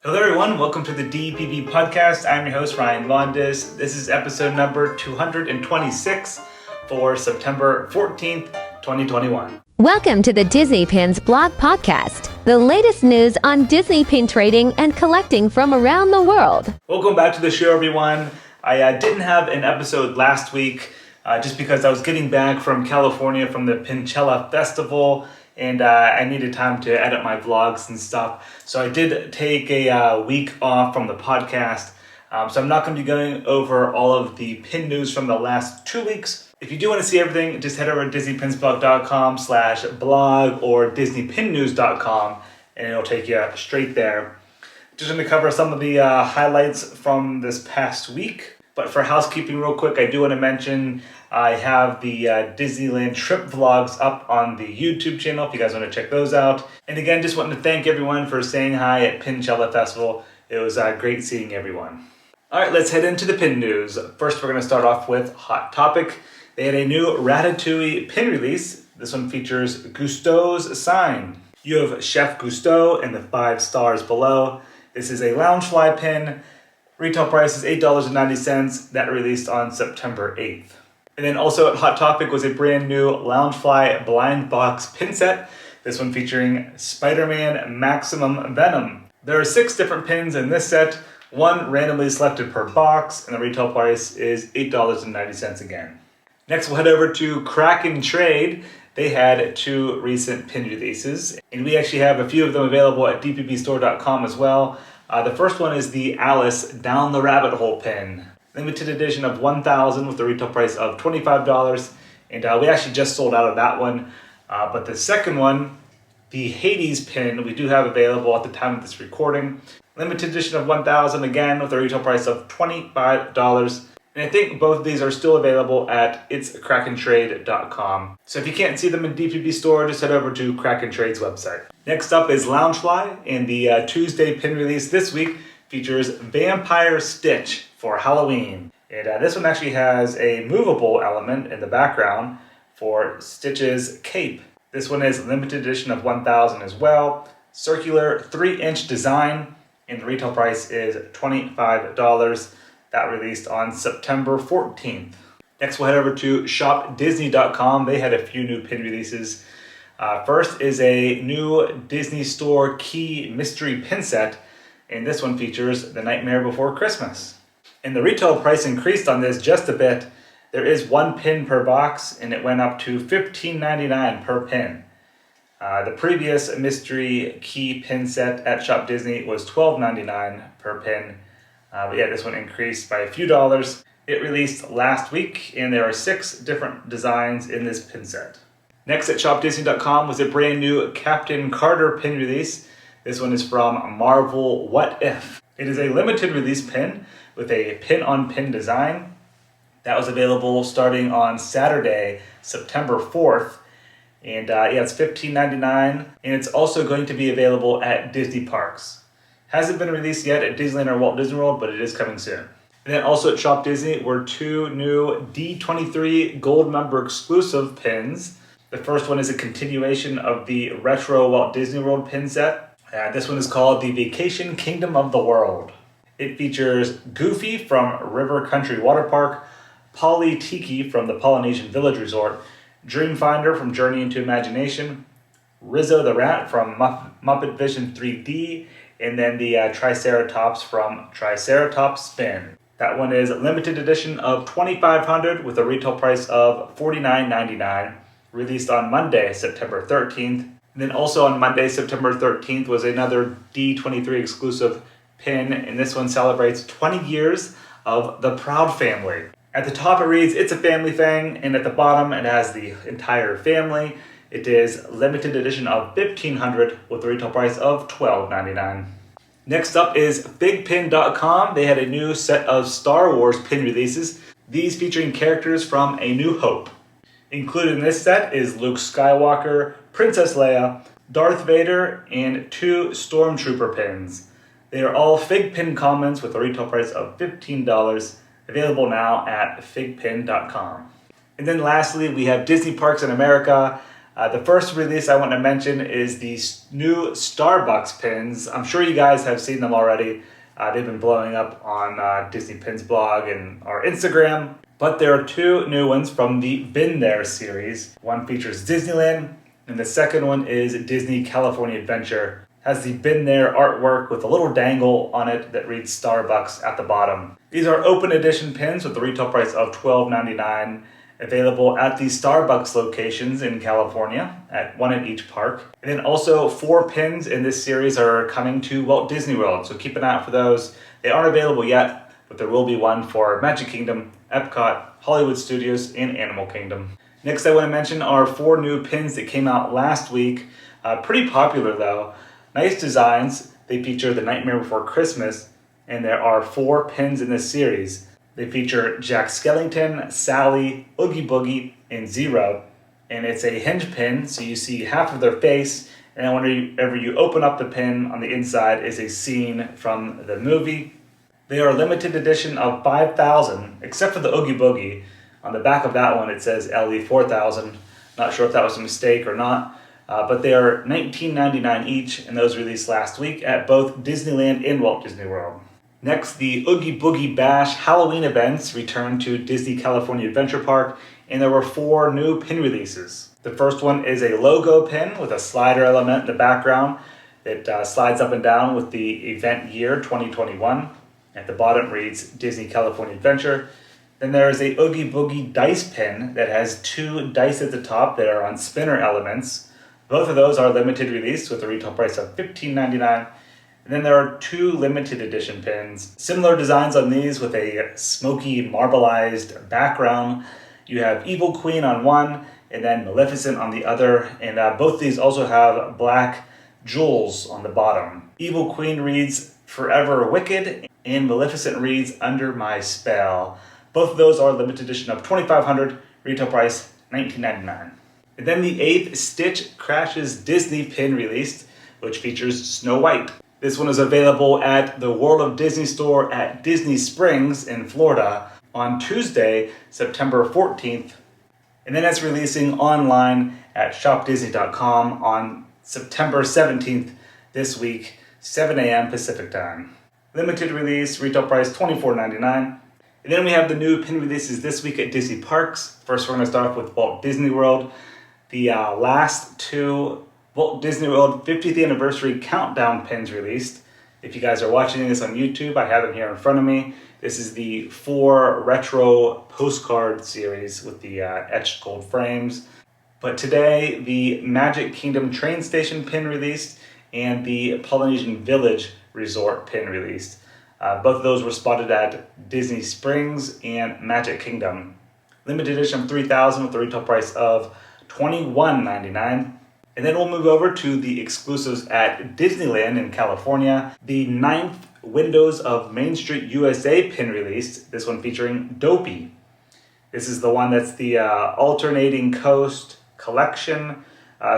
Hello everyone, welcome to the DPB podcast. I'm your host Ryan Londes. This is episode number 226 for September 14th, 2021. Welcome to the DisneyPiNs blog podcast, the latest news on Disney pin trading and collecting from around the world. Welcome back to the show, everyone. I didn't have an episode last week just because I was getting back from California from the Pinchella Festival, and I needed time to edit my vlogs and stuff. So I did take a week off from the podcast. So I'm not going to be going over all of the pin news from the last 2 weeks. If you do want to see everything, just head over to DisneyPinsblog.com/blog or DisneyPinNews.com, and it'll take you straight there. Just going to cover some of the highlights from this past week. But for housekeeping real quick, I do want to mention I have the Disneyland trip vlogs up on the YouTube channel if you guys want to check those out. And again, just wanting to thank everyone for saying hi at Pinchella Festival. It was great seeing everyone. All right, let's head into the pin news. First, we're going to start off with Hot Topic. They had a new Ratatouille pin release. This one features Gusteau's sign. You have Chef Gusteau and the 5 stars below. This is a Loungefly pin. Retail price is $8.90. That released on September 8th. And then also at Hot Topic was a brand new Loungefly blind box pin set. This one featuring Spider-Man Maximum Venom. There are 6 different pins in this set, one randomly selected per box, and the retail price is $8.90 again. Next, we'll head over to Crack and Trade. They had 2 recent pin releases, and we actually have a few of them available at dpbstore.com as well. The first one is the Alice Down the Rabbit Hole pin. Limited edition of 1,000 with the retail price of $25, and we actually just sold out of that one. But the second one, the Hades pin, we do have available at the time of this recording. Limited edition of 1,000 again with a retail price of $25. And I think both of these are still available at itscrackandtrade.com. So if you can't see them in DPB store, just head over to Crack and Trade's website. Next up is Loungefly, and the Tuesday pin release this week features Vampire Stitch for Halloween. And this one actually has a movable element in the background for Stitch's cape. This one is limited edition of 1,000 as well. Circular 3-inch design, and the retail price is $25. That released on September 14th. Next, we'll head over to ShopDisney.com. They had a few new pin releases. First is a new Disney Store Key Mystery Pin Set, and this one features The Nightmare Before Christmas. And the retail price increased on this just a bit. There is 1 pin per box, and it went up to $15.99 per pin. The previous Mystery Key Pin Set at Shop Disney was $12.99 per pin. But yeah, this one increased by a few dollars. It released last week, and there are 6 different designs in this pin set. Next at ShopDisney.com was a brand new Captain Carter pin release. This one is from Marvel What If. It is a limited release pin with a pin-on-pin design. That was available starting on Saturday, September 4th. And yeah, it's $15.99, and it's also going to be available at Disney Parks. Hasn't been released yet at Disneyland or Walt Disney World, but it is coming soon. And then also at Shop Disney were 2 new D23 Gold Member Exclusive pins. The first one is a continuation of the retro Walt Disney World pin set. This one is called the Vacation Kingdom of the World. It features Goofy from River Country Water Park, Polly Tiki from the Polynesian Village Resort, Dreamfinder from Journey into Imagination, Rizzo the Rat from Muppet Vision 3D, and then the Triceratops from Triceratops Spin. That one is limited edition of 2,500 with a retail price of $49.99, released on Monday, September 13th. And then also on Monday, September 13th was another D23 exclusive pin, and this one celebrates 20 years of the Proud Family. At the top it reads, "It's a family thing," and at the bottom it has the entire family. It is limited edition of 1,500 with a retail price of $12.99. Next up is FiGPiN.com. They had a new set of Star Wars pin releases, these featuring characters from A New Hope. Included in this set is Luke Skywalker, Princess Leia, Darth Vader, and 2 Stormtrooper pins. They are all FiGPiN commons with a retail price of $15, available now at FiGPiN.com. And then lastly, we have Disney Parks in America. The first release I want to mention is the new Starbucks pins. I'm sure you guys have seen them already. They've been blowing up on Disney Pins blog and our Instagram. But there are two new ones from the Been There series. One features Disneyland, and the second one is Disney California Adventure. Has the Been There artwork with a little dangle on it that reads Starbucks at the bottom. These are open edition pins with a retail price of $12.99. Available at the Starbucks locations in California, at one at each park. And then also 4 pins in this series are coming to Walt Disney World, so keep an eye out for those. They aren't available yet, but there will be one for Magic Kingdom, Epcot, Hollywood Studios, and Animal Kingdom. Next I want to mention are 4 new pins that came out last week. Pretty popular though. Nice designs. They feature The Nightmare Before Christmas, and there are 4 pins in this series. They feature Jack Skellington, Sally, Oogie Boogie, and Zero. And it's a hinge pin, so you see half of their face, and whenever you open up the pin, on the inside is a scene from the movie. They are a limited edition of 5,000, except for the Oogie Boogie. On the back of that one it says LE 4,000. Not sure if that was a mistake or not, but they are $19.99 each, and those released last week at both Disneyland and Walt Disney World. Next, the Oogie Boogie Bash Halloween events returned to Disney California Adventure Park, and there were 4 new pin releases. The first one is a logo pin with a slider element in the background that slides up and down with the event year 2021. At the bottom reads Disney California Adventure. Then there is a Oogie Boogie dice pin that has 2 dice at the top that are on spinner elements. Both of those are limited release with a retail price of $15.99. And then there are 2 limited edition pins. Similar designs on these with a smoky marbleized background. You have Evil Queen on one and then Maleficent on the other. And both these also have black jewels on the bottom. Evil Queen reads Forever Wicked and Maleficent reads Under My Spell. Both of those are limited edition of $2,500, retail price $19.99. And then the 8th Stitch Crashes Disney pin released, which features Snow White. This one is available at the World of Disney store at Disney Springs in Florida on Tuesday, September 14th. And then it's releasing online at ShopDisney.com on September 17th this week, 7 a.m. Pacific time. Limited release, retail price $24.99. And then we have the new pin releases this week at Disney Parks. First, we're going to start off with Walt Disney World. The last 2 Walt Disney World 50th Anniversary Countdown pins released. If you guys are watching this on YouTube, I have them here in front of me. This is the 4 retro postcard series with the etched gold frames. But today, the Magic Kingdom train station pin released and the Polynesian Village Resort pin released. Both of those were spotted at Disney Springs and Magic Kingdom. Limited edition of 3,000 with a retail price of $21.99. And then we'll move over to the exclusives at Disneyland in California. The 9th Windows of Main Street USA pin released, this one featuring Dopey. This is the one that's the Alternating Coast collection.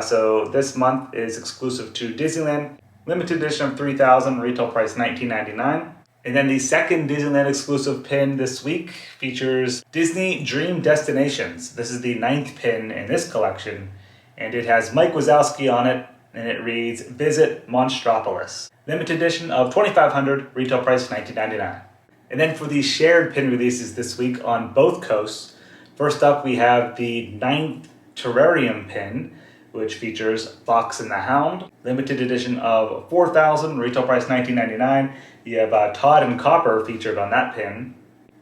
So this month is exclusive to Disneyland. Limited edition of 3,000, retail price $19.99. And then the second Disneyland exclusive pin this week features Disney Dream Destinations. This is the 9th pin in this collection. And it has Mike Wazowski on it, and it reads Visit Monstropolis. Limited edition of $2,500, retail price $19.99. And then for the shared pin releases this week on both coasts, first up we have the 9th Terrarium pin, which features Fox and the Hound. Limited edition of 4,000, retail price $19.99. You have Todd and Copper featured on that pin.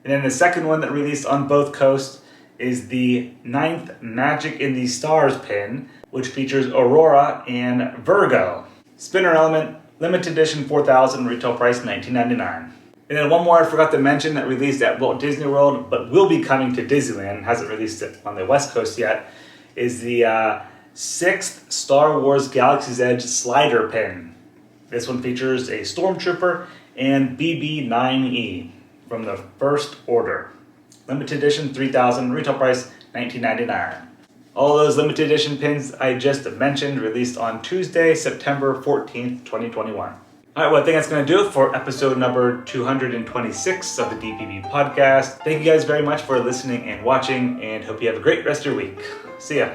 And then the second one that released on both coasts is the 9th Magic in the Stars pin, which features Aurora and Virgo. Spinner element, limited edition 4,000, retail price $19.99. And then one more I forgot to mention that released at Walt Disney World, but will be coming to Disneyland, hasn't released it on the West Coast yet, is the 6th Star Wars Galaxy's Edge slider pin. This one features a Stormtrooper and BB-9E from the First Order. Limited edition 3,000, retail price $19.99. All those limited edition pins I just mentioned released on Tuesday, September 14th, 2021. All right, well, I think that's going to do it for episode number 226 of the DPB podcast. Thank you guys very much for listening and watching, and hope you have a great rest of your week. See ya.